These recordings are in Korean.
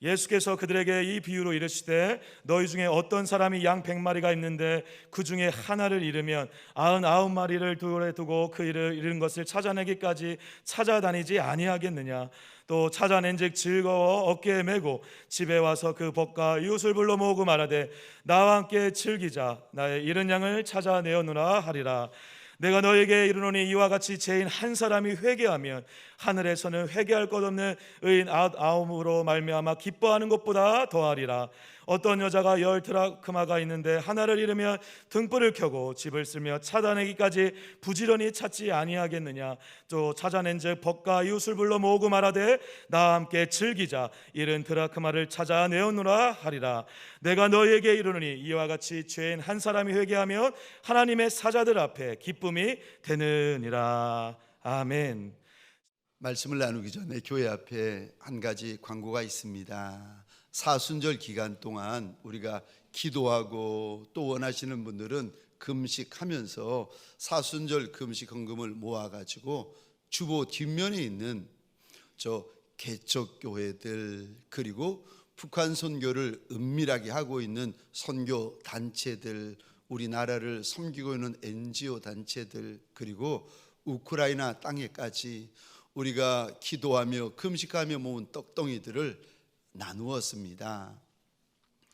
예수께서 그들에게 이 비유로 이르시되 너희 중에 어떤 사람이 양 100마리가 있는데 그 중에 하나를 잃으면 99마리를 둘에 두고 그 잃은 것을 찾아내기까지 찾아다니지 아니하겠느냐. 또 찾아낸즉 즐거워 어깨에 메고 집에 와서 그 벗과 이웃을 불러 모으고 말하되 나와 함께 즐기자. 나의 잃은 양을 찾아내었노라 하리라. 내가 너에게 이르노니 이와 같이 죄인 한 사람이 회개하면 하늘에서는 회개할 것 없는 의인 99으로 말미암아 기뻐하는 것보다 더하리라. 어떤 여자가 10드라크마가 있는데 하나를 잃으면 등불을 켜고 집을 쓸며 찾아내기까지 부지런히 찾지 아니하겠느냐. 또 찾아낸즉 벗과 이웃을 불러 모으고 말하되 나와 함께 즐기자. 잃은 드라크마를 찾아내었노라 하리라. 내가 너희에게 이르노니 이와 같이 죄인 한 사람이 회개하면 하나님의 사자들 앞에 기쁨이 되느니라. 아멘. 말씀을 나누기 전에 교회 앞에 한 가지 광고가 있습니다. 사순절 기간 동안 우리가 기도하고 또 원하시는 분들은 금식하면서 사순절 금식 헌금을 모아가지고 주보 뒷면에 있는 저 개척교회들 그리고 북한 선교를 은밀하게 하고 있는 선교 단체들, 우리나라를 섬기고 있는 NGO 단체들 그리고 우크라이나 땅에까지 우리가 기도하며 금식하며 모은 떡덩이들을 나누었습니다.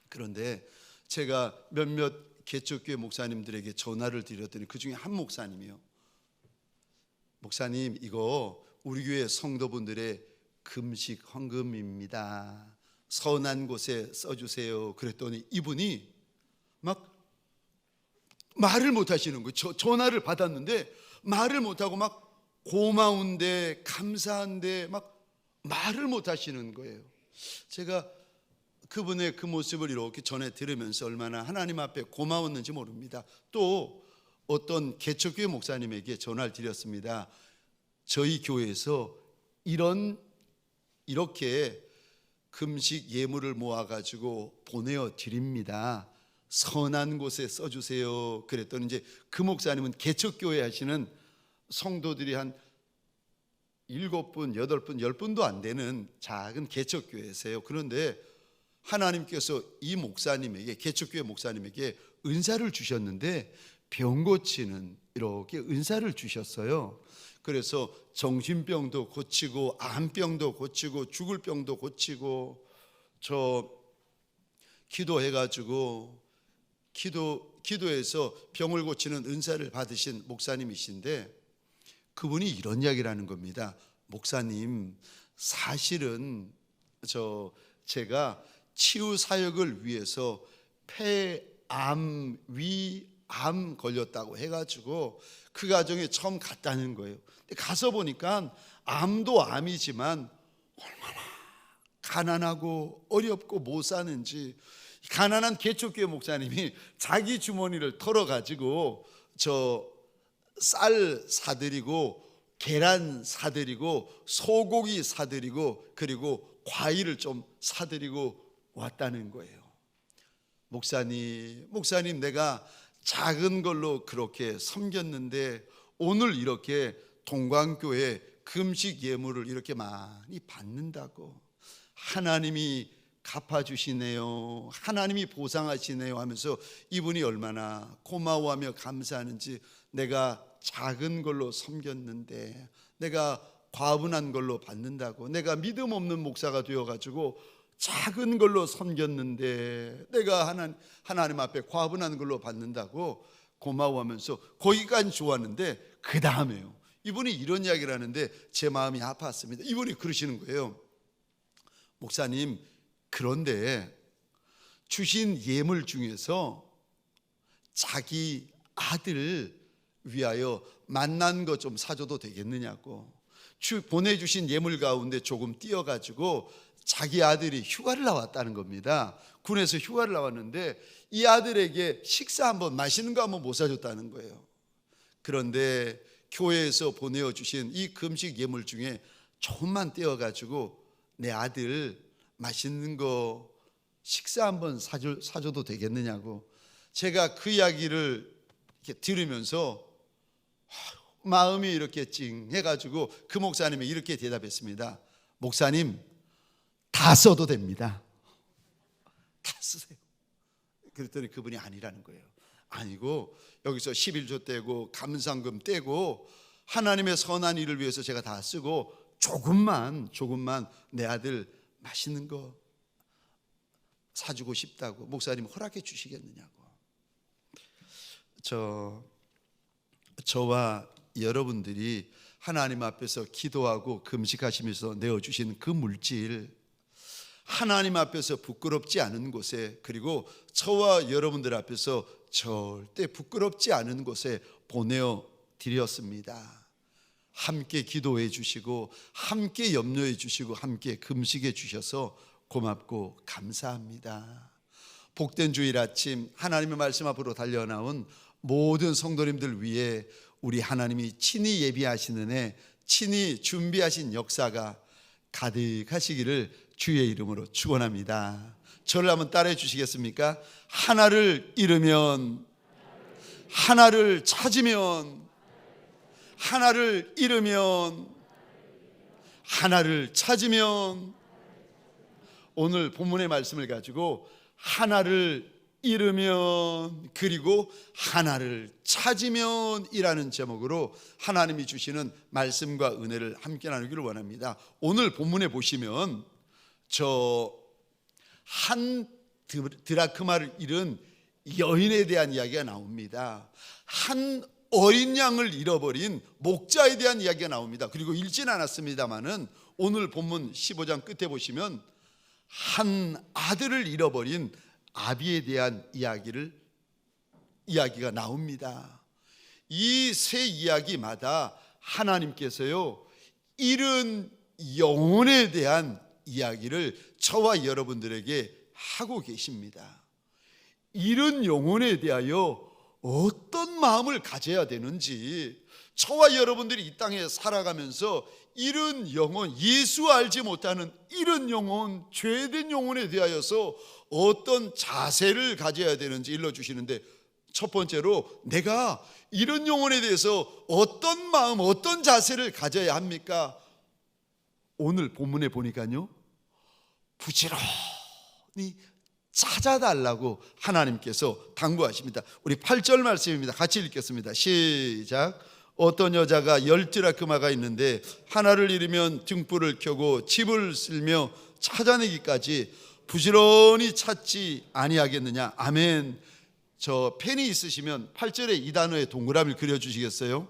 그런데 제가 몇몇 개척교회 목사님들에게 전화를 드렸더니 그 중에 한 목사님이요, 목사님 이거 우리 교회 성도분들의 금식 헌금입니다. 선한 곳에 써주세요. 그랬더니 이분이 막 말을 못 하시는 거예요. 전화를 받았는데 말을 못하고 막 고마운데 감사한데 막 말을 못 하시는 거예요. 제가 그분의 그 모습을 이렇게 전해 들으면서 얼마나 하나님 앞에 고마웠는지 모릅니다. 또 어떤 개척교회 목사님에게 전화를 드렸습니다. 저희 교회에서 이렇게 금식 예물을 모아가지고 보내어 드립니다. 선한 곳에 써주세요. 그랬더니 이제 그 목사님은 개척교회 하시는 성도들이 한 7분, 8분, 10분도 안 되는 작은 개척교회세요. 그런데 하나님께서 이 목사님에게, 개척교회 목사님에게 은사를 주셨는데 병 고치는 이렇게 은사를 주셨어요. 그래서 정신병도 고치고 암병도 고치고 죽을 병도 고치고 기도해가지고 기도해서 병을 고치는 은사를 받으신 목사님이신데 그분이 이런 이야기를 하는 겁니다. 목사님, 사실은 제가 치유 사역을 위해서 폐암, 위암 걸렸다고 해가지고 그 가정에 처음 갔다는 거예요. 근데 가서 보니까 암도 암이지만 얼마나 가난하고 어렵고 못 사는지, 가난한 개척교회 목사님이 자기 주머니를 털어가지고 쌀 사드리고 계란 사드리고 소고기 사드리고 그리고 과일을 좀 사드리고 왔다는 거예요. 목사님 내가 작은 걸로 그렇게 섬겼는데 오늘 이렇게 동광교회 금식 예물을 이렇게 많이 받는다고 하나님이 갚아주시네요, 하나님이 보상하시네요 하면서 이분이 얼마나 고마워하며 감사하는지, 내가 작은 걸로 섬겼는데 내가 과분한 걸로 받는다고, 내가 믿음 없는 목사가 되어가지고 작은 걸로 섬겼는데 내가 하나님 앞에 과분한 걸로 받는다고 고마워하면서 거기까지 좋았는데 그 다음에요, 이분이 이런 이야기를 하는데 제 마음이 아팠습니다. 이분이 그러시는 거예요. 목사님, 그런데 주신 예물 중에서 자기 아들 위하여 맛난 거 좀 사줘도 되겠느냐고, 보내주신 예물 가운데 조금 띄어가지고 자기 아들이 휴가를 나왔다는 겁니다. 군에서 휴가를 나왔는데 이 아들에게 식사 한번, 맛있는 거 한번 못 사줬다는 거예요. 그런데 교회에서 보내주신 이 금식 예물 중에 조금만 떼어가지고 내 아들 맛있는 거 식사 한번 사줘도 되겠느냐고. 제가 그 이야기를 이렇게 들으면서 마음이 이렇게 찡해가지고 그 목사님이 이렇게 대답했습니다. 목사님, 다 써도 됩니다. 다 쓰세요. 그랬더니 그분이 아니라는 거예요. 아니고 여기서 11조 떼고 감상금 떼고 하나님의 선한 일을 위해서 제가 다 쓰고 조금만 내 아들 맛있는 거 사주고 싶다고 목사님 허락해 주시겠느냐고. 저와 여러분들이 하나님 앞에서 기도하고 금식하시면서 내어주신 그 물질, 하나님 앞에서 부끄럽지 않은 곳에, 그리고 저와 여러분들 앞에서 절대 부끄럽지 않은 곳에 보내어 드렸습니다. 함께 기도해 주시고 함께 염려해 주시고 함께 금식해 주셔서 고맙고 감사합니다. 복된 주일 아침 하나님의 말씀 앞으로 달려나온 모든 성도님들 위해 우리 하나님이 친히 예비하시는 해, 친히 준비하신 역사가 가득하시기를 주의 이름으로 축원합니다. 저를 한번 따라해 주시겠습니까? 하나를 잃으면, 하나를 찾으면, 하나를 잃으면, 하나를 찾으면. 오늘 본문의 말씀을 가지고 하나를 잃으면 그리고 하나를 찾으면 이라는 제목으로 하나님이 주시는 말씀과 은혜를 함께 나누기를 원합니다. 오늘 본문에 보시면 저 한 드라크마를 잃은 여인에 대한 이야기가 나옵니다. 한 어린 양을 잃어버린 목자에 대한 이야기가 나옵니다. 그리고 읽진 않았습니다마는 오늘 본문 15장 끝에 보시면 한 아들을 잃어버린 아비에 대한 이야기가 나옵니다. 이 세 이야기마다 하나님께서요, 잃은 영혼에 대한 이야기를 저와 여러분들에게 하고 계십니다. 잃은 영혼에 대하여 어떤 마음을 가져야 되는지, 저와 여러분들이 이 땅에 살아가면서 잃은 영혼, 예수 알지 못하는 잃은 영혼, 죄된 영혼에 대하여서 어떤 자세를 가져야 되는지 일러주시는데, 첫 번째로 내가 잃은 영혼에 대해서 어떤 마음, 어떤 자세를 가져야 합니까? 오늘 본문에 보니까요, 부지런히 찾아달라고 하나님께서 당부하십니다. 우리 8절 말씀입니다. 같이 읽겠습니다. 시작. 어떤 여자가 10드라크마가 있는데 하나를 잃으면 등불을 켜고 집을 쓸며 찾아내기까지 부지런히 찾지 아니하겠느냐. 아멘. 저 펜이 있으시면 8절에 이 단어의 동그라미를 그려주시겠어요?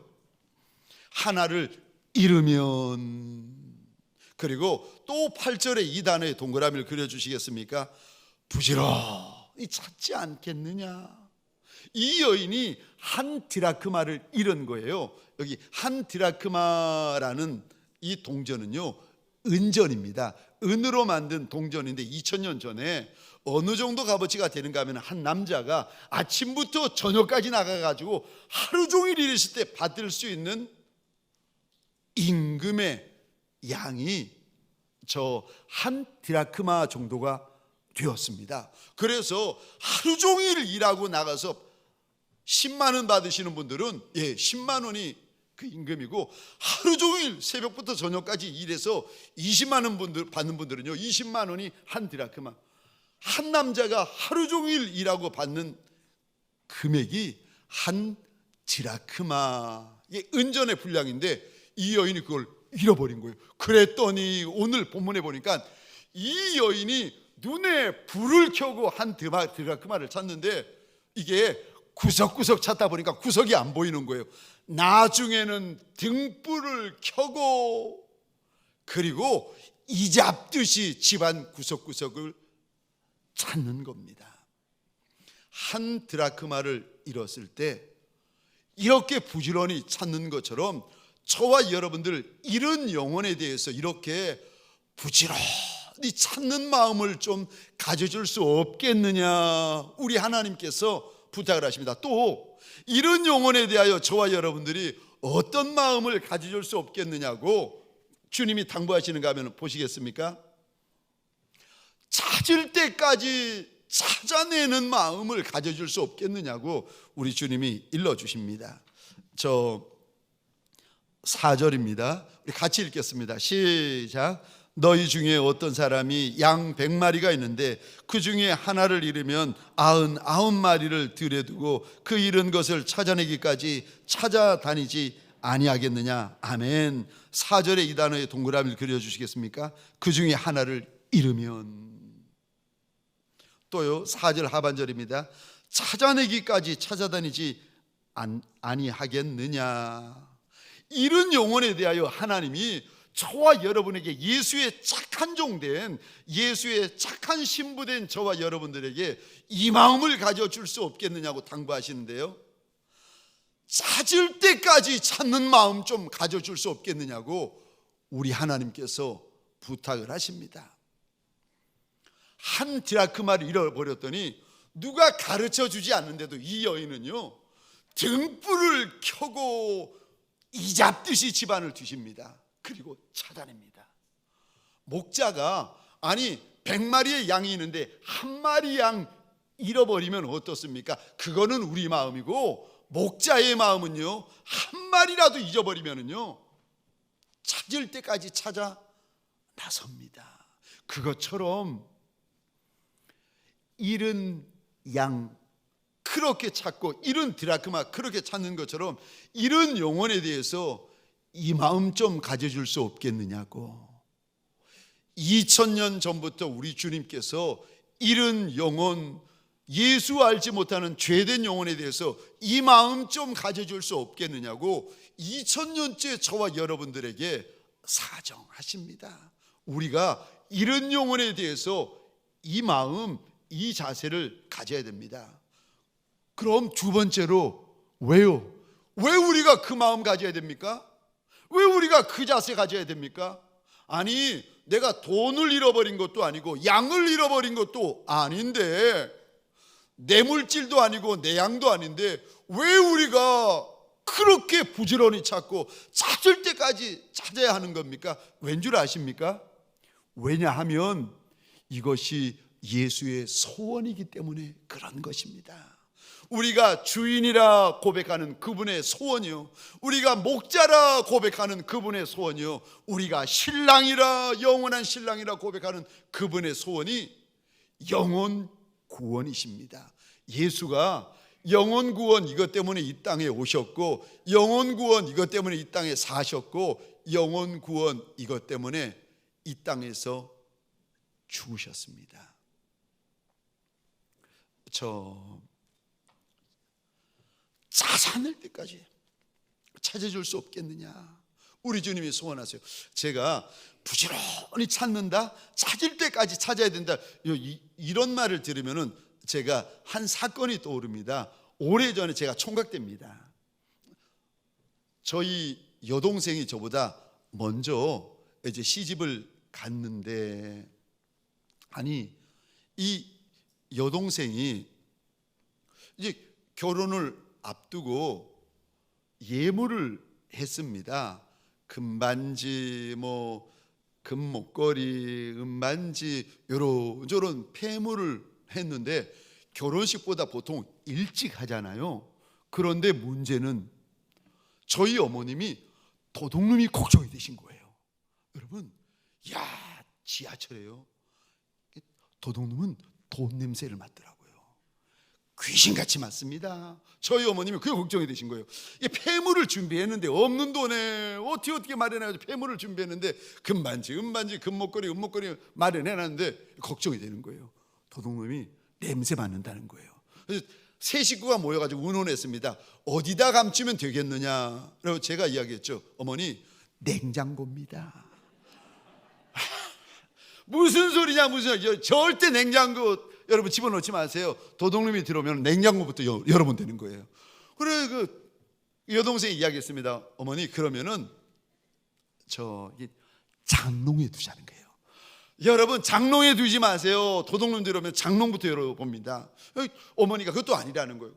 하나를 잃으면, 그리고 또 8절에 이 단어의 동그라미를 그려주시겠습니까? 부지런히 찾지 않겠느냐. 이 여인이 한 드라크마를 잃은 거예요. 여기 한 드라크마라는 이 동전은요, 은전입니다. 은으로 만든 동전인데 2000년 전에 어느 정도 값어치가 되는가 하면 한 남자가 아침부터 저녁까지 나가가지고 하루 종일 일했을 때 받을 수 있는 임금의 양이 저 한 드라크마 정도가 되었습니다. 그래서 하루 종일 일하고 나가서 10만 원 받으시는 분들은 10만 원이 그 임금이고, 하루 종일 새벽부터 저녁까지 일해서 20만 원 받는 분들은요 20만 원이 한 드라크마. 한 남자가 하루 종일 일하고 받는 금액이 한 드라크마의 은전의 분량인데, 이 여인이 그걸 잃어버린 거예요. 그랬더니 오늘 본문에 보니까 이 여인이 눈에 불을 켜고 한 드라크마를 찾는데, 이게 구석구석 찾다 보니까 구석이 안 보이는 거예요. 나중에는 등불을 켜고, 그리고 이잡듯이 집안 구석구석을 찾는 겁니다. 한 드라크마를 잃었을 때 이렇게 부지런히 찾는 것처럼 저와 여러분들 잃은 영혼에 대해서 이렇게 부지런히 찾는 마음을 좀 가져줄 수 없겠느냐, 우리 하나님께서 부탁을 하십니다. 또 잃은 영혼에 대하여 저와 여러분들이 어떤 마음을 가져줄 수 없겠느냐고 주님이 당부하시는가 하면 보시겠습니까? 찾을 때까지 찾아내는 마음을 가져줄 수 없겠느냐고 우리 주님이 일러주십니다. 저 4절입니다. 우리 같이 읽겠습니다. 시작. 너희 중에 어떤 사람이 양 100마리가 있는데 그 중에 하나를 잃으면 99마리를 들여두고 그 잃은 것을 찾아내기까지 찾아다니지 아니하겠느냐. 아멘. 4절에 이 단어의 동그라미를 그려주시겠습니까? 그 중에 하나를 잃으면. 또요, 4절 하반절입니다. 찾아내기까지 찾아다니지 아니하겠느냐. 잃은 영혼에 대하여 하나님이 저와 여러분에게 예수의 착한 종된, 예수의 착한 신부된 저와 여러분들에게 이 마음을 가져줄 수 없겠느냐고 당부하시는데요, 찾을 때까지 찾는 마음 좀 가져줄 수 없겠느냐고 우리 하나님께서 부탁을 하십니다. 한 드라크마를 잃어버렸더니 누가 가르쳐 주지 않는데도 이 여인은요, 등불을 켜고 이잡듯이 집안을 뒤집니다. 그리고 찾아냅니다. 목자가 100마리의 양이 있는데 한 마리 양 잃어버리면 어떻습니까? 그거는 우리 마음이고, 목자의 마음은요, 한 마리라도 잊어버리면은요, 찾을 때까지 찾아 나섭니다. 그것처럼 잃은 양 그렇게 찾고, 잃은 드라크마 그렇게 찾는 것처럼 잃은 영혼에 대해서 이 마음 좀 가져줄 수 없겠느냐고. 2000년 전부터 우리 주님께서 잃은 영혼, 예수 알지 못하는 죄된 영혼에 대해서 이 마음 좀 가져줄 수 없겠느냐고 2000년째 저와 여러분들에게 사정하십니다. 우리가 잃은 영혼에 대해서 이 마음, 이 자세를 가져야 됩니다. 그럼 두 번째로, 왜요? 왜 우리가 그 마음 가져야 됩니까? 왜 우리가 그 자세 가져야 됩니까? 내가 돈을 잃어버린 것도 아니고 양을 잃어버린 것도 아닌데, 내 물질도 아니고 내 양도 아닌데 왜 우리가 그렇게 부지런히 찾고 찾을 때까지 찾아야 하는 겁니까? 왠 줄 아십니까? 왜냐하면 이것이 예수의 소원이기 때문에 그런 것입니다. 우리가 주인이라 고백하는 그분의 소원이요, 우리가 목자라 고백하는 그분의 소원이요, 우리가 신랑이라, 영원한 신랑이라 고백하는 그분의 소원이 영혼 구원이십니다. 예수가 영혼 구원 이것 때문에 이 땅에 오셨고, 영혼 구원 이것 때문에 이 땅에 사셨고, 영혼 구원 이것 때문에 이 땅에서 죽으셨습니다. 찾아낼 때까지 찾아줄 수 없겠느냐. 우리 주님이 소원하세요. 제가 부지런히 찾는다, 찾을 때까지 찾아야 된다, 이런 말을 들으면은 제가 한 사건이 떠오릅니다. 오래전에 제가 총각됩니다. 저희 여동생이 저보다 먼저 이제 시집을 갔는데, 이 여동생이 이제 결혼을 앞두고 예물을 했습니다. 금반지, 금목걸이, 은반지, 요런 폐물을 했는데 결혼식보다 보통 일찍 하잖아요. 그런데 문제는 저희 어머님이 도둑놈이 걱정이 되신 거예요. 여러분, 지하철에요, 도둑놈은 돈 냄새를 맡더라고요. 귀신같이 맡습니다. 저희 어머님이 그게 걱정이 되신 거예요. 폐물을 준비했는데 없는 돈에 어떻게 마련해가지고 폐물을 준비했는데 금반지, 은반지, 금목걸이, 은목걸이 마련해놨는데 걱정이 되는 거예요. 도둑놈이 냄새 맡는다는 거예요. 그래서 세 식구가 모여가지고 의논했습니다. 어디다 감추면 되겠느냐. 그리고 제가 이야기했죠. 어머니, 냉장고입니다. 무슨 소리냐, 절대 냉장고 여러분 집어넣지 마세요. 도둑놈이 들어오면 냉장고부터 열어보면 되는 거예요. 그래, 그 여동생이 이야기했습니다. 어머니, 그러면은 장롱에 두자는 거예요. 여러분, 장롱에 두지 마세요. 도둑놈 들어오면 장롱부터 열어봅니다. 어머니가 그것도 아니라는 거예요.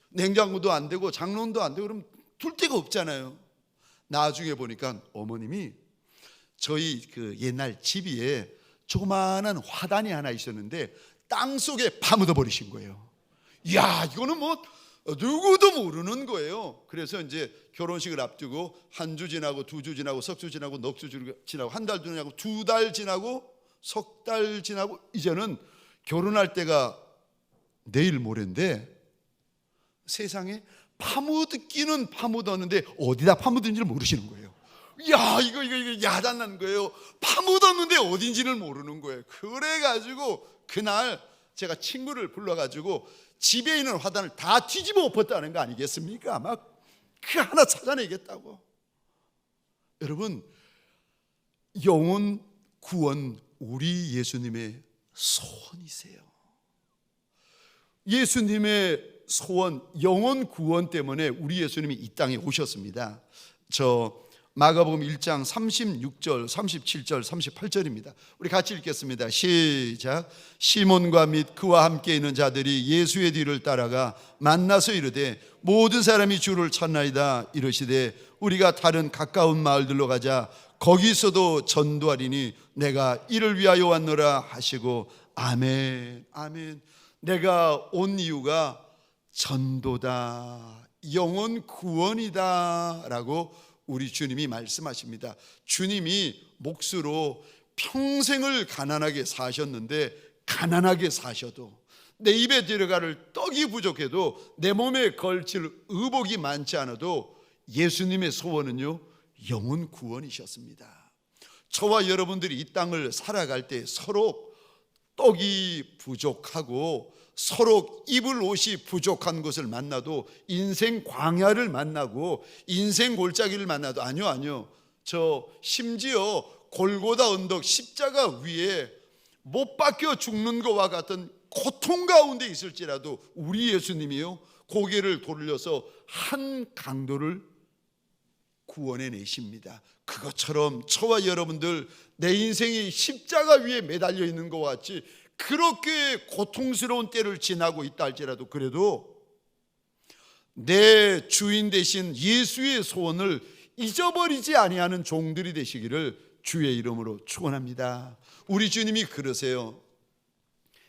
냉장고도 안 되고 장롱도 안 되고 그럼 둘 데가 없잖아요. 나중에 보니까 어머님이 저희 그 옛날 집 위에 조그마한 화단이 하나 있었는데 땅 속에 파묻어 버리신 거예요. 이거는 누구도 모르는 거예요. 그래서 이제 결혼식을 앞두고 한 주 지나고 두 주 지나고 석 주 지나고 넉 주 지나고 한 달 지나고 두 달 지나고 석 달 지나고 이제는 결혼할 때가 내일 모레인데 세상에 파묻기는 파묻었는데 어디다 파묻은지를 모르시는 거예요. 야, 이거 야단난 거예요. 파묻었는데 어딘지를 모르는 거예요. 그래가지고 그날 제가 친구를 불러가지고 집에 있는 화단을 다 뒤집어 엎었다는 거 아니겠습니까? 막 그 하나 찾아내겠다고. 여러분, 영혼 구원 우리 예수님의 소원이세요. 예수님의 소원, 영혼 구원 때문에 우리 예수님이 이 땅에 오셨습니다. 저 마가복음 1장 36절, 37절, 38절입니다. 우리 같이 읽겠습니다. 시작. 시몬과 및 그와 함께 있는 자들이 예수의 뒤를 따라가 만나서 이르되 모든 사람이 주를 찾나이다. 이르시되 우리가 다른 가까운 마을들로 가자. 거기서도 전도하리니 내가 이를 위하여 왔노라 하시고 아멘, 아멘. 내가 온 이유가 전도다, 영혼 구원이다 라고 우리 주님이 말씀하십니다. 주님이 몫으로 평생을 가난하게 사셨는데 가난하게 사셔도 내 입에 들어갈 떡이 부족해도 내 몸에 걸칠 의복이 많지 않아도 예수님의 소원은요, 영혼 구원이셨습니다. 저와 여러분들이 이 땅을 살아갈 때 서로 떡이 부족하고 서로 입을 옷이 부족한 것을 만나도 인생 광야를 만나고 인생 골짜기를 만나도 아니요. 저 심지어 골고다 언덕 십자가 위에 못 박혀 죽는 것과 같은 고통 가운데 있을지라도 우리 예수님이요 고개를 돌려서 한 강도를 구원해 내십니다. 그것처럼 저와 여러분들 내 인생이 십자가 위에 매달려 있는 것 같이 그렇게 고통스러운 때를 지나고 있다 할지라도 그래도 내 주인 되신 예수의 소원을 잊어버리지 아니하는 종들이 되시기를 주의 이름으로 축원합니다. 우리 주님이 그러세요.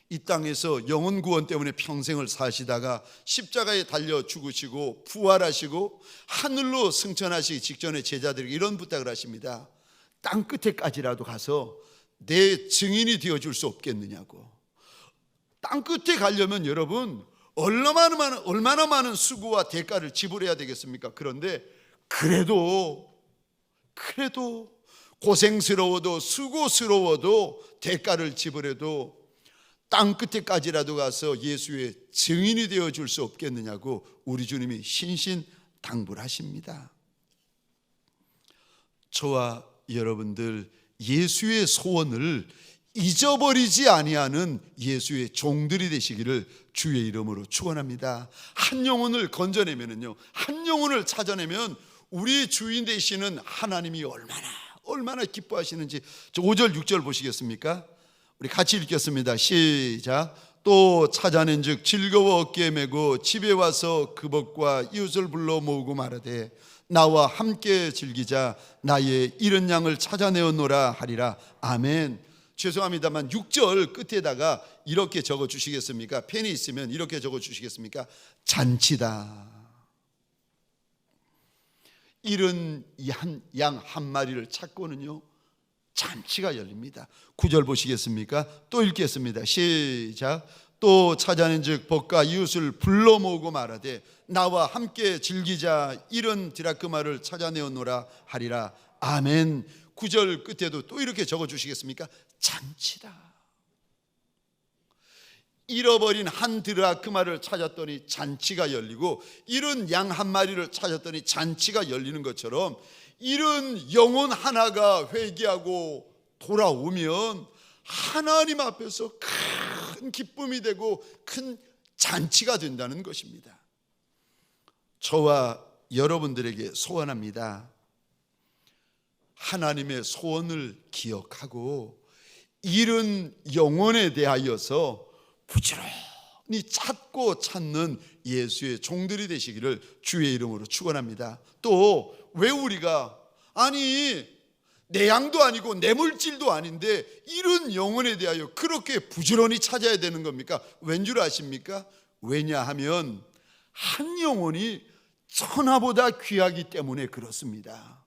이 땅에서 영혼 구원 때문에 평생을 사시다가 십자가에 달려 죽으시고 부활하시고 하늘로 승천하시기 직전에 제자들에게 이런 부탁을 하십니다. 땅 끝에까지라도 가서 내 증인이 되어줄 수 없겠느냐고. 땅 끝에 가려면 여러분 얼마나 많은 수고와 대가를 지불해야 되겠습니까? 그런데 그래도 고생스러워도 수고스러워도 대가를 지불해도 땅 끝에까지라도 가서 예수의 증인이 되어줄 수 없겠느냐고 우리 주님이 신신당부를 하십니다. 저와 여러분들 예수의 소원을 잊어버리지 아니하는 예수의 종들이 되시기를 주의 이름으로 축원합니다. 한 영혼을 건져내면은요, 한 영혼을 찾아내면 우리 주인 되시는 하나님이 얼마나 기뻐하시는지 5절 6절 보시겠습니까? 우리 같이 읽겠습니다. 시작. 또 찾아낸즉 즐거워 어깨에 메고 집에 와서 그 벗과 이웃을 불러 모으고 말하되 나와 함께 즐기자. 나의 잃은 양을 찾아내었노라 하리라. 아멘. 죄송합니다만 6절 끝에다가 이렇게 적어 주시겠습니까? 펜이 있으면 이렇게 적어 주시겠습니까? 잔치다. 잃은 양 한 마리를 찾고는요 잔치가 열립니다. 9절 보시겠습니까? 또 읽겠습니다. 시작. 또 찾아낸즉 벗과 이웃을 불러 모으고 말하되 나와 함께 즐기자. 잃은 드라크마를 찾아내었노라 하리라. 아멘. 9절 끝에도 또 이렇게 적어 주시겠습니까? 잔치다. 잃어버린 한 드라크마를 찾았더니 잔치가 열리고 잃은 양 한 마리를 찾았더니 잔치가 열리는 것처럼 잃은 영혼 하나가 회개하고 돌아오면 하나님 앞에서 큰 기쁨이 되고 큰 잔치가 된다는 것입니다. 저와 여러분들에게 소원합니다. 하나님의 소원을 기억하고 잃은 영혼에 대하여서 부지런히 찾는 예수의 종들이 되시기를 주의 이름으로 축원합니다. 또 왜 우리가 내 양도 아니고 내 물질도 아닌데 잃은 영혼에 대하여 그렇게 부지런히 찾아야 되는 겁니까? 왠 줄 아십니까? 왜냐하면 한 영혼이 천하보다 귀하기 때문에 그렇습니다.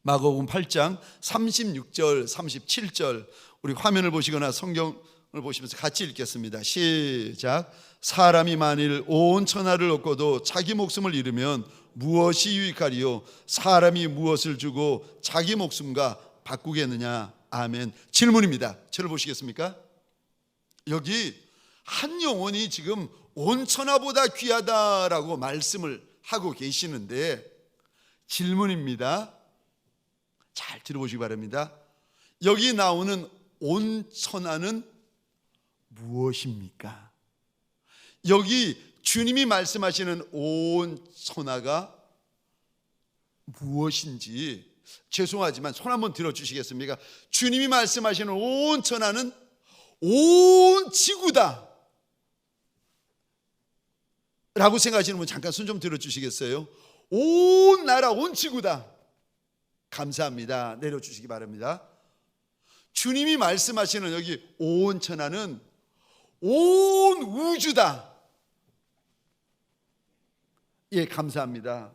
마가복음 8장 36절 37절 우리 화면을 보시거나 성경을 보시면서 같이 읽겠습니다. 시작. 사람이 만일 온 천하를 얻고도 자기 목숨을 잃으면 무엇이 유익하리요? 사람이 무엇을 주고 자기 목숨과 바꾸겠느냐? 아멘. 질문입니다. 저를 보시겠습니까? 여기 한 영혼이 지금 온 천하보다 귀하다라고 말씀을 하고 계시는데 질문입니다. 잘 들어보시기 바랍니다. 여기 나오는 온 천하는 무엇입니까? 여기 주님이 말씀하시는 온 천하가 무엇인지 죄송하지만 손 한번 들어주시겠습니까? 주님이 말씀하시는 온 천하는 온 지구다 라고 생각하시는 분 잠깐 손 좀 들어주시겠어요? 온 나라 온 지구다. 감사합니다. 내려주시기 바랍니다. 주님이 말씀하시는 여기 온 천하는 온 우주다. 예, 감사합니다.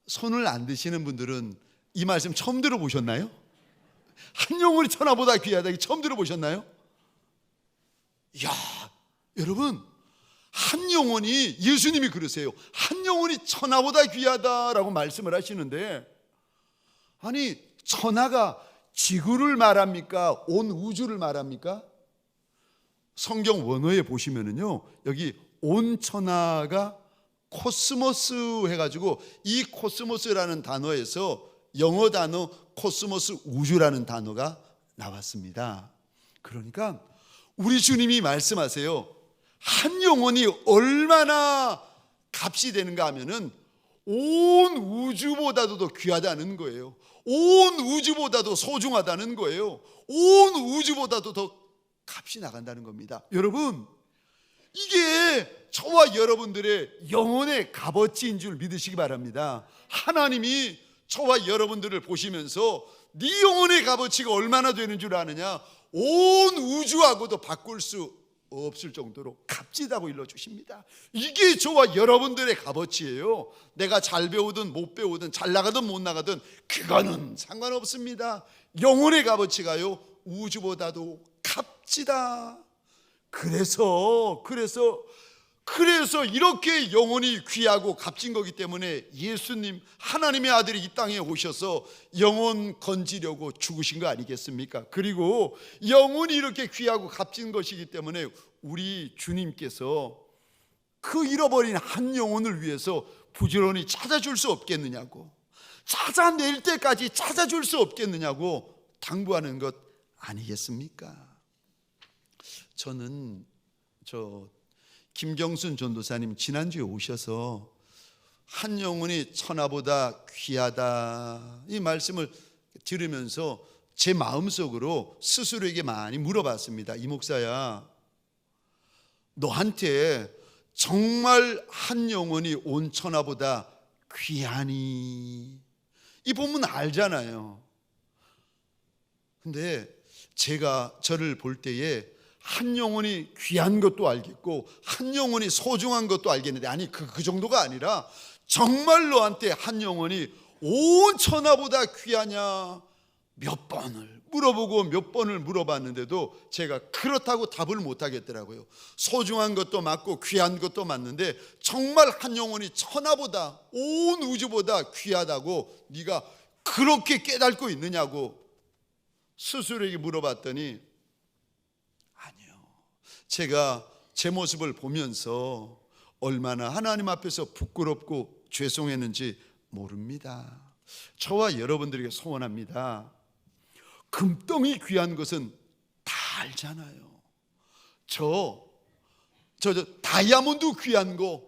손을 안 드시는 분들은 이 말씀 처음 들어보셨나요? 한 영혼이 천하보다 귀하다 처음 들어보셨나요? 이야, 여러분 한 영혼이 예수님이 그러세요. 한 영혼이 천하보다 귀하다라고 말씀을 하시는데 아니 천하가 지구를 말합니까? 온 우주를 말합니까? 성경 원어에 보시면은요 여기 온 천하가 코스모스 해가지고 이 코스모스라는 단어에서 영어 단어 코스모스 우주라는 단어가 나왔습니다. 그러니까 우리 주님이 말씀하세요. 한 영혼이 얼마나 값이 되는가 하면은 온 우주보다도 더 귀하다는 거예요. 온 우주보다도 소중하다는 거예요. 온 우주보다도 더 값이 나간다는 겁니다. 여러분 이게 저와 여러분들의 영혼의 값어치인 줄 믿으시기 바랍니다. 하나님이 저와 여러분들을 보시면서 네 영혼의 값어치가 얼마나 되는 줄 아느냐? 온 우주하고도 바꿀 수 없을 정도로 값지다고 일러주십니다. 이게 저와 여러분들의 값어치예요. 내가 잘 배우든 못 배우든 잘 나가든 못 나가든 그거는 상관없습니다. 영혼의 값어치가요 우주보다도 값지다. 그래서 이렇게 영혼이 귀하고 값진 거기 때문에 예수님 하나님의 아들이 이 땅에 오셔서 영혼 건지려고 죽으신 거 아니겠습니까? 그리고 영혼이 이렇게 귀하고 값진 것이기 때문에 우리 주님께서 그 잃어버린 한 영혼을 위해서 부지런히 찾아줄 수 없겠느냐고, 찾아낼 때까지 찾아줄 수 없겠느냐고 당부하는 것 아니겠습니까? 저는 김경순 전도사님 지난주에 오셔서 한 영혼이 천하보다 귀하다 이 말씀을 들으면서 제 마음속으로 스스로에게 많이 물어봤습니다. 이 목사야, 너한테 정말 한 영혼이 온 천하보다 귀하니? 이 본문 알잖아요. 근데 제가 저를 볼 때에 한 영혼이 귀한 것도 알겠고 한 영혼이 소중한 것도 알겠는데 아니 그 정도가 아니라 정말 너한테 한 영혼이 온 천하보다 귀하냐 몇 번을 물어보고 몇 번을 물어봤는데도 제가 그렇다고 답을 못 하겠더라고요. 소중한 것도 맞고 귀한 것도 맞는데 정말 한 영혼이 천하보다 온 우주보다 귀하다고 네가 그렇게 깨닫고 있느냐고 스스로에게 물어봤더니 제가 제 모습을 보면서 얼마나 하나님 앞에서 부끄럽고 죄송했는지 모릅니다. 저와 여러분들에게 소원합니다. 금덩이 귀한 것은 다 알잖아요. 저 다이아몬드 귀한 거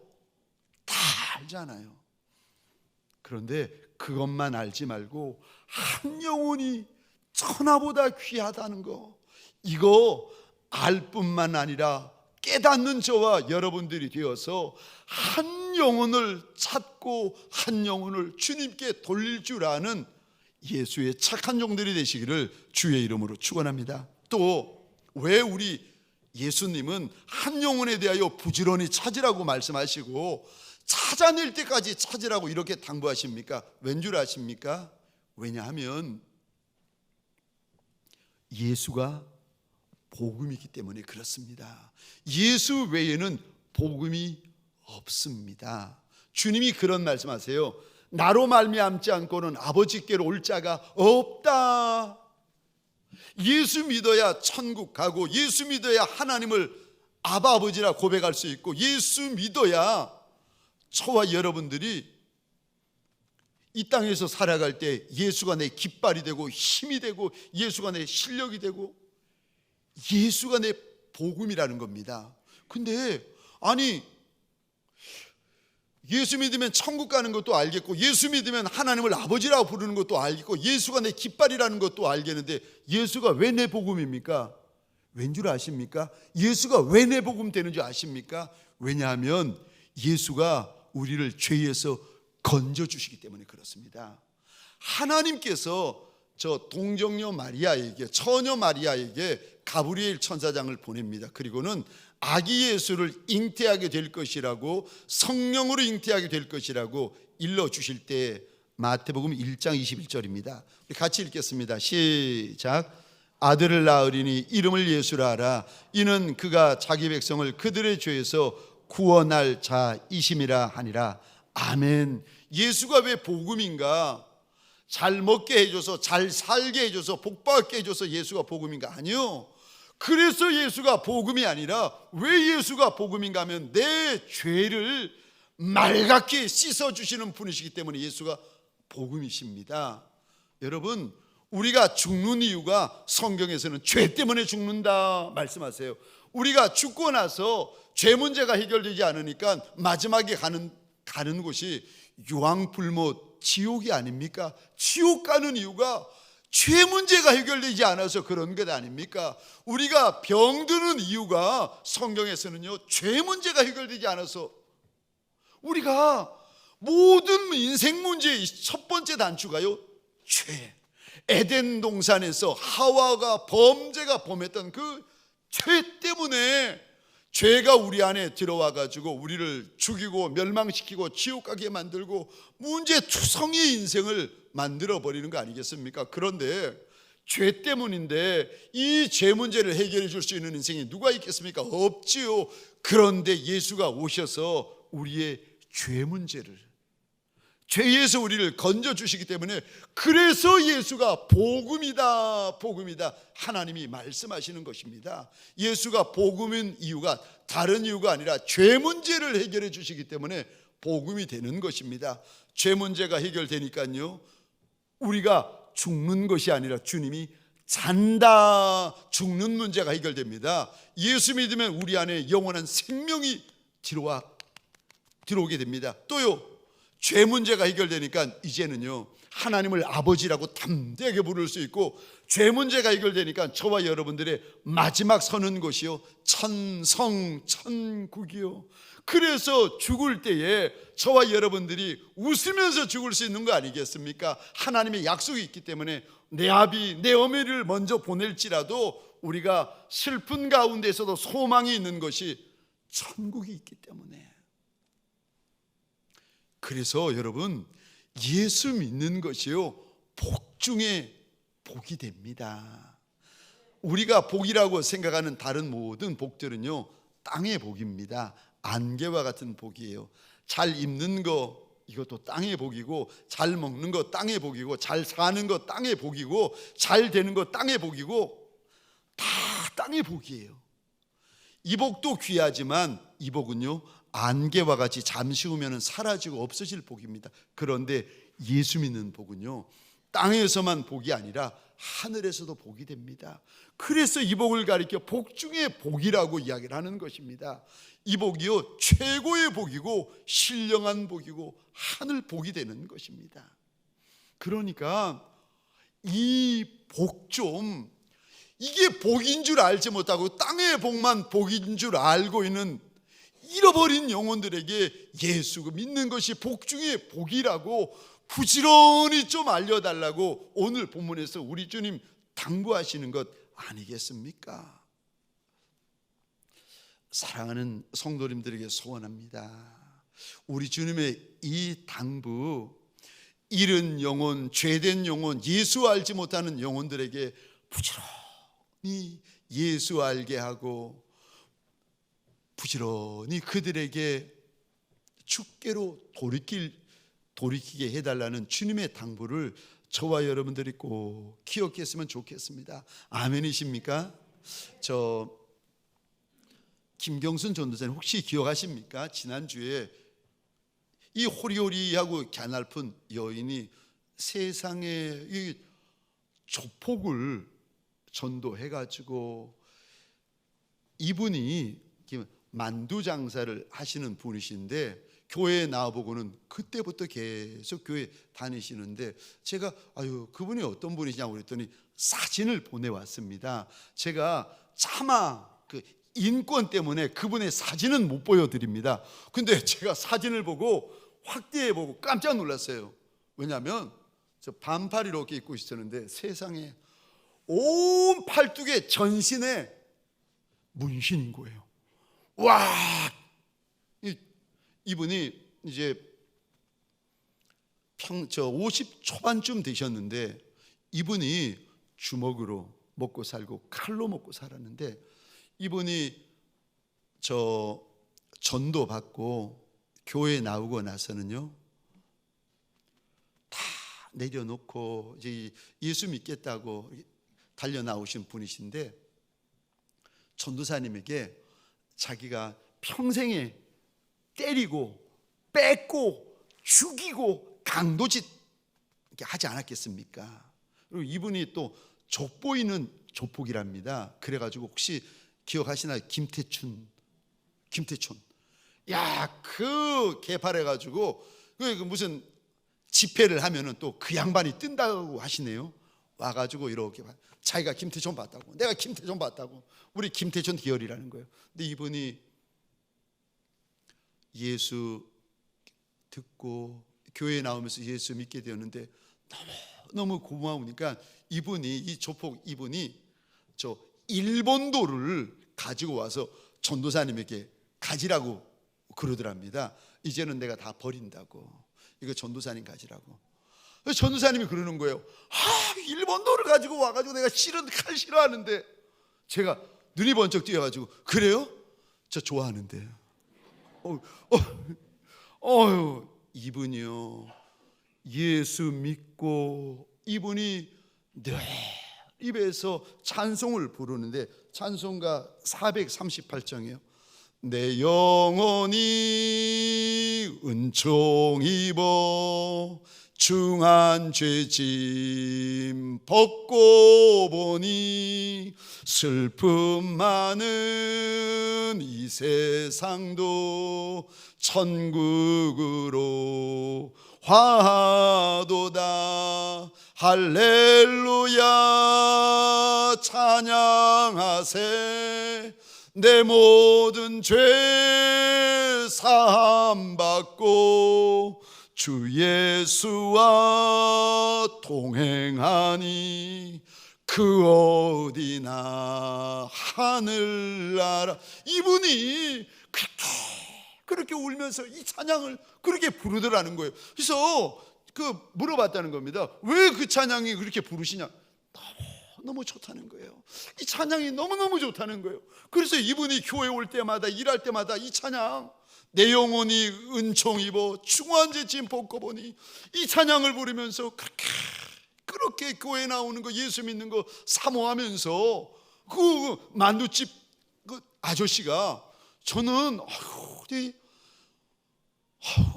다 알잖아요. 그런데 그것만 알지 말고 한 영혼이 천하보다 귀하다는 거, 이거 알 뿐만 아니라 깨닫는 저와 여러분들이 되어서 한 영혼을 찾고 한 영혼을 주님께 돌릴 줄 아는 예수의 착한 종들이 되시기를 주의 이름으로 축원합니다. 또 왜 우리 예수님은 한 영혼에 대하여 부지런히 찾으라고 말씀하시고 찾아낼 때까지 찾으라고 이렇게 당부하십니까? 왠 줄 아십니까? 왜냐하면 예수가 복음이기 때문에 그렇습니다. 예수 외에는 복음이 없습니다. 주님이 그런 말씀하세요. 나로 말미암지 않고는 아버지께로 올 자가 없다. 예수 믿어야 천국 가고 예수 믿어야 하나님을 아바 아버지라 고백할 수 있고 예수 믿어야 저와 여러분들이 이 땅에서 살아갈 때 예수가 내 깃발이 되고 힘이 되고 예수가 내 실력이 되고 예수가 내 복음이라는 겁니다. 근데 아니 예수 믿으면 천국 가는 것도 알겠고 예수 믿으면 하나님을 아버지라고 부르는 것도 알겠고 예수가 내 깃발이라는 것도 알겠는데 예수가 왜 내 복음입니까? 왠 줄 아십니까? 예수가 왜 내 복음 되는 줄 아십니까? 왜냐하면 예수가 우리를 죄에서 건져주시기 때문에 그렇습니다. 하나님께서 저 동정녀 마리아에게 처녀 마리아에게 가브리엘 천사장을 보냅니다. 그리고는 아기 예수를 잉태하게 될 것이라고 성령으로 잉태하게 될 것이라고 일러주실 때 마태복음 1장 21절입니다. 우리 같이 읽겠습니다. 시작. 아들을 낳으리니 이름을 예수라 하라. 이는 그가 자기 백성을 그들의 죄에서 구원할 자이심이라 하니라. 아멘. 예수가 왜 복음인가? 잘 먹게 해줘서 잘 살게 해줘서 복받게 해줘서 예수가 복음인가? 아니요. 그래서 예수가 복음이 아니라 왜 예수가 복음인가 하면 내 죄를 맑게 씻어주시는 분이시기 때문에 예수가 복음이십니다. 여러분 우리가 죽는 이유가 성경에서는 죄 때문에 죽는다 말씀하세요. 우리가 죽고 나서 죄 문제가 해결되지 않으니까 마지막에 가는 곳이 유황불못 지옥이 아닙니까? 지옥 가는 이유가 죄 문제가 해결되지 않아서 그런 것 아닙니까? 우리가 병드는 이유가 성경에서는요 죄 문제가 해결되지 않아서 우리가 모든 인생 문제의 첫 번째 단추가요 죄. 에덴 동산에서 하와가 범죄가 범했던 그 죄 때문에 죄가 우리 안에 들어와 가지고 우리를 죽이고 멸망시키고 지옥 가게 만들고 문제투성이의 인생을 만들어 버리는 거 아니겠습니까? 그런데 죄 때문인데 이 죄 문제를 해결해 줄 수 있는 인생이 누가 있겠습니까? 없지요. 그런데 예수가 오셔서 우리의 죄 문제를 죄에서 우리를 건져주시기 때문에 그래서 예수가 복음이다 복음이다 하나님이 말씀하시는 것입니다. 예수가 복음인 이유가 다른 이유가 아니라 죄 문제를 해결해 주시기 때문에 복음이 되는 것입니다. 죄 문제가 해결되니까요 우리가 죽는 것이 아니라 주님이 산다 죽는 문제가 해결됩니다. 예수 믿으면 우리 안에 영원한 생명이 들어오게 됩니다. 또요 죄 문제가 해결되니까 이제는요 하나님을 아버지라고 담대하게 부를 수 있고 죄 문제가 해결되니까 저와 여러분들의 마지막 서는 곳이요 천성 천국이요. 그래서 죽을 때에 저와 여러분들이 웃으면서 죽을 수 있는 거 아니겠습니까? 하나님의 약속이 있기 때문에 내 아비 내 어머니를 먼저 보낼지라도 우리가 슬픈 가운데서도 소망이 있는 것이 천국이 있기 때문에 그래서 여러분 예수 믿는 것이요 복 중에 복이 됩니다. 우리가 복이라고 생각하는 다른 모든 복들은요 땅의 복입니다. 안개와 같은 복이에요. 잘 입는 거 이것도 땅의 복이고 잘 먹는 거 땅의 복이고 잘 사는 거 땅의 복이고 잘 되는 거 땅의 복이고 다 땅의 복이에요. 이 복도 귀하지만 이 복은요 안개와 같이 잠시 후면 사라지고 없어질 복입니다. 그런데 예수 믿는 복은요 땅에서만 복이 아니라 하늘에서도 복이 됩니다. 그래서 이 복을 가리켜 복 중에 복이라고 이야기를 하는 것입니다. 이 복이요 최고의 복이고 신령한 복이고 하늘 복이 되는 것입니다. 그러니까 이 복 좀 이게 복인 줄 알지 못하고 땅의 복만 복인 줄 알고 있는 잃어버린 영혼들에게 예수가 믿는 것이 복 중에 복이라고 부지런히 좀 알려달라고 오늘 본문에서 우리 주님 당부하시는 것 아니겠습니까? 사랑하는 성도님들에게 소원합니다. 우리 주님의 이 당부, 잃은 영혼, 죄된 영혼, 예수 알지 못하는 영혼들에게 부지런히 예수 알게 하고 부지런히 그들에게 주께로 돌이키게 해달라는 주님의 당부를 저와 여러분들이 꼭 기억했으면 좋겠습니다. 아멘이십니까? 저 김경순 전도사님 혹시 기억하십니까? 지난주에 이 호리호리하고 갸날픈 여인이 세상에 이 조폭을 전도해가지고, 이분이 만두 장사를 하시는 분이신데 교회에 나와보고는 그때부터 계속 교회 다니시는데, 제가 그분이 어떤 분이냐고 그랬더니 사진을 보내왔습니다. 제가 차마 그 인권 때문에 그분의 사진은 못 보여드립니다. 근데 제가 사진을 보고 확대해보고 깜짝 놀랐어요. 왜냐하면 저 반팔 이렇게 입고 있었는데 세상에 온 팔뚝에 전신에 문신인 거예요. 와! 이분이 이제 50 초반쯤 되셨는데, 이분이 주먹으로 먹고 살고 칼로 먹고 살았는데, 이분이 전도 받고 교회에 나오고 나서는요, 다 내려놓고 이제 예수 믿겠다고 달려 나오신 분이신데, 전도사님에게 자기가 평생에 때리고 뺏고 죽이고 강도짓 이렇게 하지 않았겠습니까? 그리고 이분이 또 족보이는 조폭이랍니다. 그래가지고 혹시 기억하시나요? 김태춘. 야, 그 개팔해가지고 그 무슨 집회를 하면은 또 그 양반이 뜬다고 하시네요. 와가지고 이렇게 자기가 김태춘 봤다고, 내가 김태춘 봤다고, 우리 김태춘 계열이라는 거예요. 근데 이분이 예수 듣고 교회에 나오면서 예수 믿게 되었는데 너무 고마우니까 이 조폭 이분이 저 일본도를 가지고 와서 전도사님에게 가지라고 그러더랍니다. 이제는 내가 다 버린다고, 이거 전도사님 가지라고. 전도사님이 그러는 거예요. 일본도를 가지고 와가지고 내가 칼 싫어하는데. 제가 눈이 번쩍 띄어가지고, 그래요? 저 좋아하는데. 이분이요, 예수 믿고 이분이 늘 입에서 찬송을 부르는데, 찬송가 438장이에요. 내 영혼이 은총 입어 중한 죄짐 벗고 보니, 슬픔 많은 이 세상도 천국으로 화하도다. 할렐루야 찬양하세. 내 모든 죄 사함 받고 주 예수와 동행하니 그 어디나 하늘나라. 이분이 그렇게 울면서 이 찬양을 그렇게 부르더라는 거예요. 그래서 물어봤다는 겁니다. 왜 그 찬양이 그렇게 부르시냐? 너무 좋다는 거예요. 이 찬양이 너무너무 좋다는 거예요. 그래서 이분이 교회 올 때마다, 일할 때마다 이 찬양, 내 영혼이 은총 입어 중한 죄짐 벗고 보니, 이 찬양을 부르면서 그렇게 교회 나오는 거, 예수 믿는 거 사모하면서 그 만두집 그 아저씨가, 저는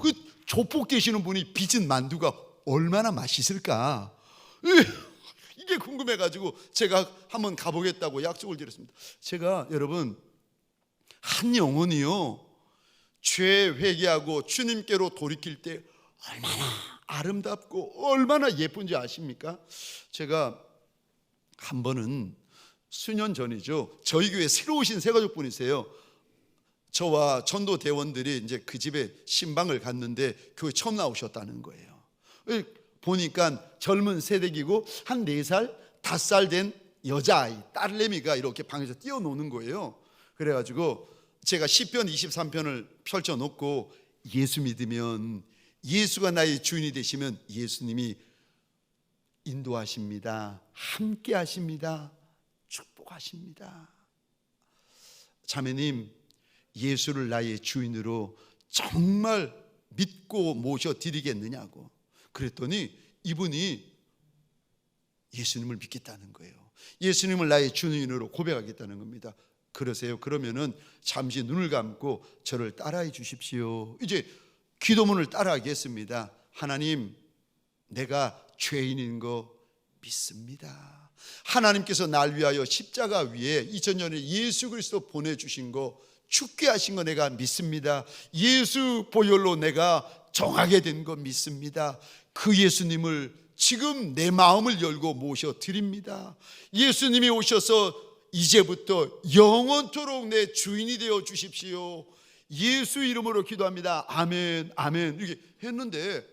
그 조폭 되시는 분이 빚은 만두가 얼마나 맛있을까, 이게 궁금해가지고 제가 한번 가보겠다고 약속을 드렸습니다. 제가 여러분, 한 영혼이요, 죄 회개하고 주님께로 돌이킬 때 얼마나 아름답고 얼마나 예쁜지 아십니까? 제가 한 번은 수년 전이죠, 저희 교회 새로 오신 새가족분이세요. 저와 전도 대원들이 이제 그 집에 신방을 갔는데 교회 처음 나오셨다는 거예요. 보니까 젊은 세대기고 한 4살, 5살 된 여자아이, 딸내미가 이렇게 방에서 뛰어노는 거예요. 그래가지고 제가 시편 23편을 펼쳐놓고 예수 믿으면, 예수가 나의 주인이 되시면 예수님이 인도하십니다. 함께 하십니다. 축복하십니다. 자매님, 예수를 나의 주인으로 정말 믿고 모셔드리겠느냐고. 그랬더니 이분이 예수님을 믿겠다는 거예요. 예수님을 나의 주인으로 고백하겠다는 겁니다. 그러세요? 그러면은 잠시 눈을 감고 저를 따라해 주십시오. 이제 기도문을 따라하겠습니다. 하나님, 내가 죄인인 거 믿습니다. 하나님께서 날 위하여 십자가 위에 2000년에 예수 그리스도 보내주신 거, 죽게 하신 거 내가 믿습니다. 예수 보혈로 내가 정하게 된 거 믿습니다. 그 예수님을 지금 내 마음을 열고 모셔드립니다. 예수님이 오셔서 이제부터 영원토록 내 주인이 되어 주십시오. 예수 이름으로 기도합니다. 아멘, 아멘. 이렇게 했는데,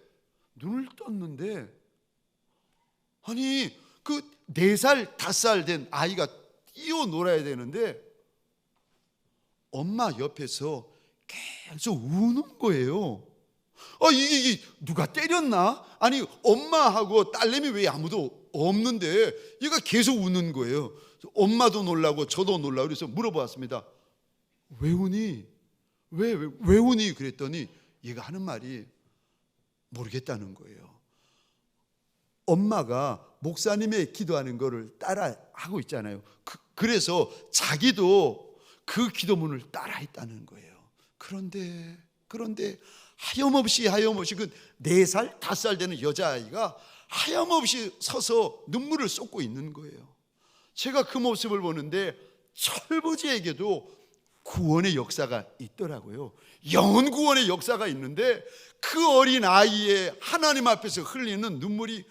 눈을 떴는데, 아니 그 4살, 5살 된 아이가 뛰어놀아야 되는데 엄마 옆에서 계속 우는 거예요. 이게 누가 때렸나? 아니 엄마하고 딸내미 왜 아무도 없는데 얘가 계속 우는 거예요. 엄마도 놀라고 저도 놀라고 그래서 물어봤습니다. 왜 우니? 왜 우니? 그랬더니 얘가 하는 말이 모르겠다는 거예요. 엄마가 목사님의 기도하는 거를 따라 하고 있잖아요. 그래서 자기도 그 기도문을 따라 했다는 거예요. 그런데 하염없이 그 4살, 5살 되는 여자아이가 하염없이 서서 눈물을 쏟고 있는 거예요. 제가 그 모습을 보는데 철부지에게도 구원의 역사가 있더라고요. 영혼 구원의 역사가 있는데 그 어린 아이의 하나님 앞에서 흘리는 눈물이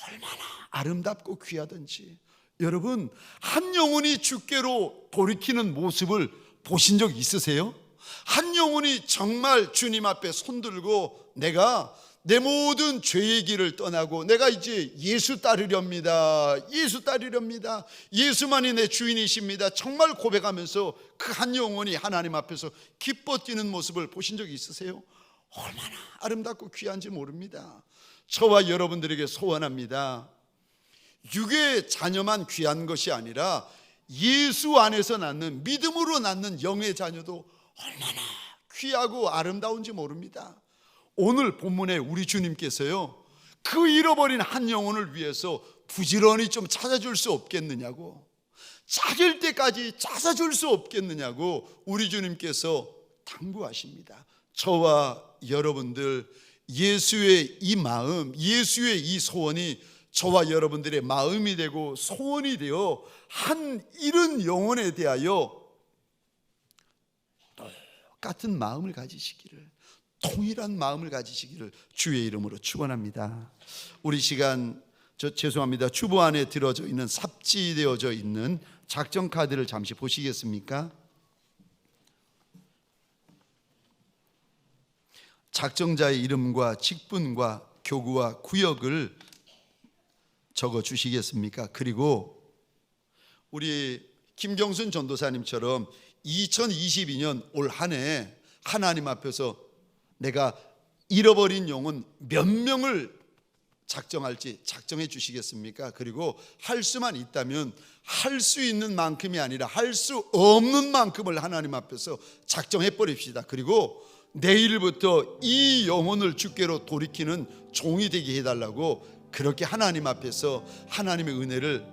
얼마나 아름답고 귀하던지. 여러분, 한 영혼이 주께로 돌이키는 모습을 보신 적 있으세요? 한 영혼이 정말 주님 앞에 손들고 내가 내 모든 죄의 길을 떠나고 내가 이제 예수 따르렵니다. 예수 따르렵니다. 예수만이 내 주인이십니다. 정말 고백하면서 그 한 영혼이 하나님 앞에서 기뻐 뛰는 모습을 보신 적이 있으세요? 얼마나 아름답고 귀한지 모릅니다. 저와 여러분들에게 소원합니다. 육의 자녀만 귀한 것이 아니라 예수 안에서 낳는, 믿음으로 낳는 영의 자녀도 얼마나 귀하고 아름다운지 모릅니다. 오늘 본문에 우리 주님께서요, 그 잃어버린 한 영혼을 위해서 부지런히 좀 찾아줄 수 없겠느냐고, 찾을 때까지 찾아줄 수 없겠느냐고 우리 주님께서 당부하십니다. 저와 여러분들, 예수의 이 마음, 예수의 이 소원이 저와 여러분들의 마음이 되고 소원이 되어 한 잃은 영혼에 대하여 똑같은 마음을 가지시기를, 동일한 마음을 가지시기를 주의 이름으로 축원합니다. 우리 시간, 죄송합니다. 주보 안에 들어져 있는, 삽지되어져 있는 작전 카드를 잠시 보시겠습니까? 작정자의 이름과 직분과 교구와 구역을 적어 주시겠습니까? 그리고 우리 김경순 전도사님처럼 2022년 올 한 해 하나님 앞에서 내가 잃어버린 영혼 몇 명을 작정할지 작정해 주시겠습니까? 그리고 할 수만 있다면 할 수 있는 만큼이 아니라 할 수 없는 만큼을 하나님 앞에서 작정해 버립시다. 그리고 내일부터 이 영혼을 주께로 돌이키는 종이 되게 해달라고 그렇게 하나님 앞에서 하나님의 은혜를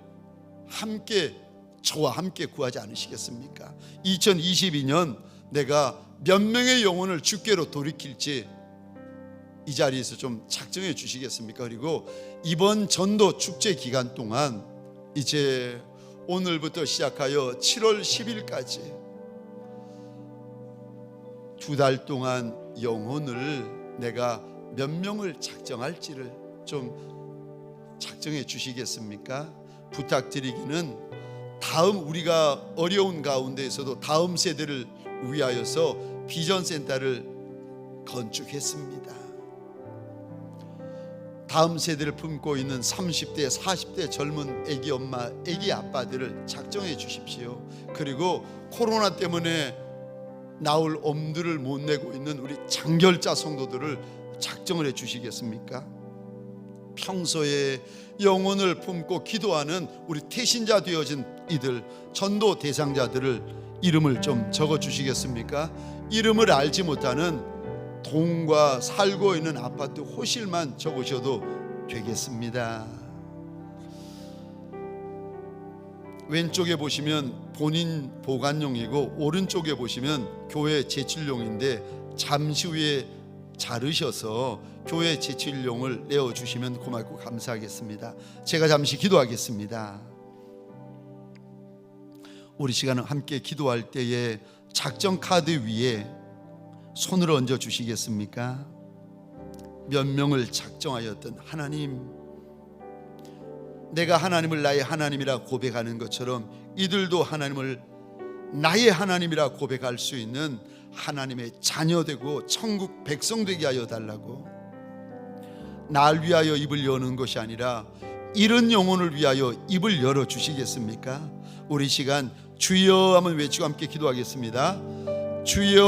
함께, 저와 함께 구하지 않으시겠습니까? 2022년 내가 몇 명의 영혼을 주께로 돌이킬지 이 자리에서 좀 작정해 주시겠습니까? 그리고 이번 전도 축제 기간 동안 이제 오늘부터 시작하여 7월 10일까지 2달 동안 영혼을 내가 몇 명을 작정할지를 좀 작정해 주시겠습니까? 부탁드리기는 다음, 우리가 어려운 가운데에서도 다음 세대를 위하여서 비전센터를 건축했습니다. 다음 세대를 품고 있는 30대, 40대 젊은 애기 엄마, 애기 아빠들을 작정해 주십시오. 그리고 코로나 때문에 나올 엄두를 못 내고 있는 우리 장결자 성도들을 작정을 해 주시겠습니까? 평소에 영혼을 품고 기도하는 우리 태신자 되어진 이들, 전도 대상자들을 이름을 좀 적어 주시겠습니까? 이름을 알지 못하는 동과 살고 있는 아파트 호실만 적으셔도 되겠습니다. 왼쪽에 보시면 본인 보관용이고 오른쪽에 보시면 교회 제출용인데 잠시 후에 자르셔서 교회 제출용을 내어주시면 고맙고 감사하겠습니다. 제가 잠시 기도하겠습니다. 우리 시간은 함께 기도할 때에 작정 카드 위에 손을 얹어 주시겠습니까? 몇 명을 작정하였던 하나님, 내가 하나님을 나의 하나님이라 고백하는 것처럼 이들도 하나님을 나의 하나님이라 고백할 수 있는 하나님의 자녀되고 천국 백성 되게 하여 달라고. 날 위하여 입을 여는 것이 아니라 이런 영혼을 위하여 입을 열어 주시겠습니까? 우리 시간 주여 한번 외치고 함께 기도하겠습니다. 주여,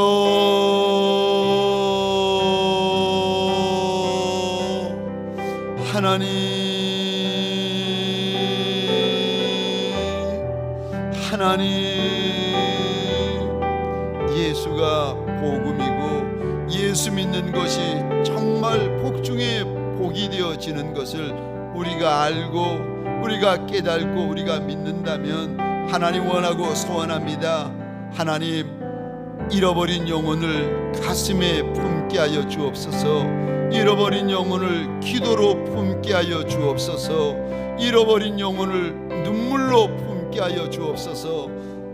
하나님, 예수가 복음이고 예수 믿는 것이 정말 복 중에 복이 되어지는 것을 우리가 알고 우리가 깨닫고 우리가 믿는다면 하나님 원하고 소원합니다. 하나님, 잃어버린 영혼을 가슴에 품게 하여 주옵소서. 잃어버린 영혼을 기도로 품게 하여 주옵소서. 잃어버린 영혼을 눈물로 품게 하여 주옵소서.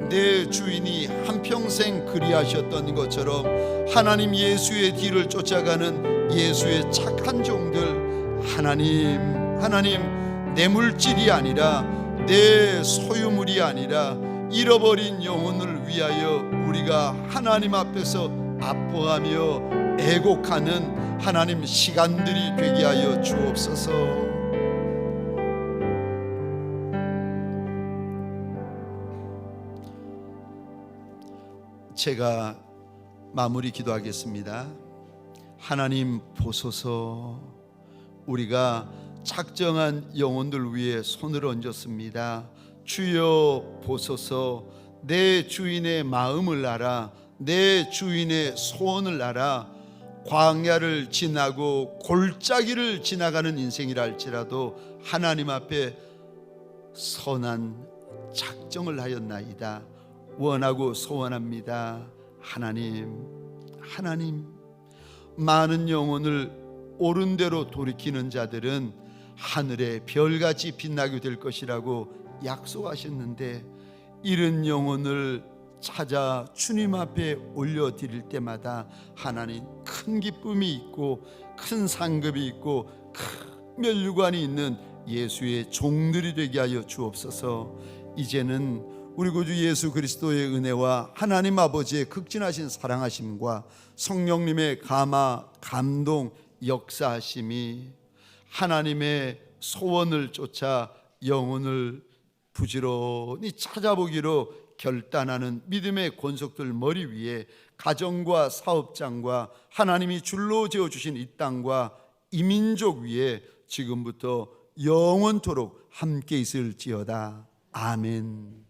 내 주인이 한평생 그리하셨던 것처럼 하나님 예수의 뒤를 쫓아가는 예수의 착한 종들, 하나님 내 물질이 아니라 내 소유물이 아니라 잃어버린 영혼을 위하여 우리가 하나님 앞에서 아파하며 애곡하는 하나님 시간들이 되게 하여 주옵소서. 제가 마무리 기도하겠습니다. 하나님 보소서, 우리가 작정한 영혼들 위에 손을 얹었습니다. 주여 보소서, 내 주인의 마음을 알아, 내 주인의 소원을 알아. 광야를 지나고 골짜기를 지나가는 인생이라 할지라도 하나님 앞에 선한 작정을 하였나이다. 원하고 소원합니다. 하나님, 많은 영혼을 옳은 대로 돌이키는 자들은 하늘의 별같이 빛나게 될 것이라고 약속하셨는데, 이런 영혼을 찾아 주님 앞에 올려드릴 때마다 하나님 큰 기쁨이 있고 큰 상급이 있고 큰 면류관이 있는 예수의 종들이 되게 하여 주옵소서. 이제는 우리 구주 예수 그리스도의 은혜와 하나님 아버지의 극진하신 사랑하심과 성령님의 감화, 감동, 역사하심이 하나님의 소원을 쫓아 영혼을 부지런히 찾아보기로 결단하는 믿음의 권속들 머리 위에 가정과 사업장과 하나님이 줄로 지어주신 이 땅과 이 민족 위에 지금부터 영원토록 함께 있을지어다. 아멘.